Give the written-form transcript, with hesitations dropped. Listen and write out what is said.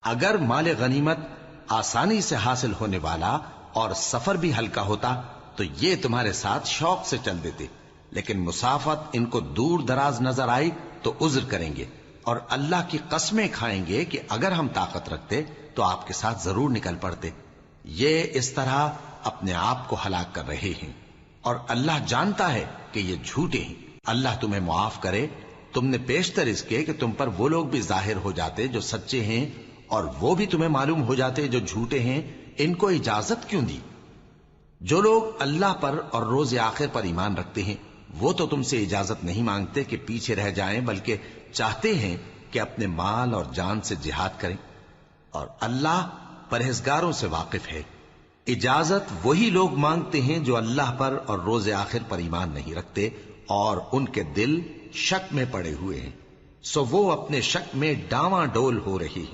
अगर माल गनीमत आसानी से हासिल होने वाला और सफर भी हल्का होता तो ये तुम्हारे साथ शौक से चल देते, लेकिन मुसाफत इनको दूर दराज नजर आई तो उज्र करेंगे और अल्लाह की कस्में खाएंगे कि अगर हम ताकत रखते तो आपके साथ जरूर निकल पड़ते। ये इस तरह अपने आप को हलाक कर रहे हैं और अल्लाह जानता है कि ये झूठे हैं। अल्लाह तुम्हें मुआफ करे। तुमने पेशतर इसके कि तुम पर वो लोग भी जाहिर हो जाते जो सच्चे हैं और वो भी तुम्हें मालूम हो जाते जो झूठे हैं। इनको इजाजत क्यों दी? जो लोग अल्लाह पर और रोज आखिर पर ईमान रखते हैं वो तो तुमसे इजाजत नहीं मांगते कि पीछे रह जाएं, बल्कि चाहते हैं कि अपने माल और जान से जिहाद करें और अल्लाह परहेजगारों से वाकिफ है। इजाजत वही लोग मांगते हैं जो अल्लाह पर और रोज आखिर पर ईमान नहीं रखते और उनके दिल शक में पड़े हुए हैं, सो वो अपने शक में डावाडोल हो रही है।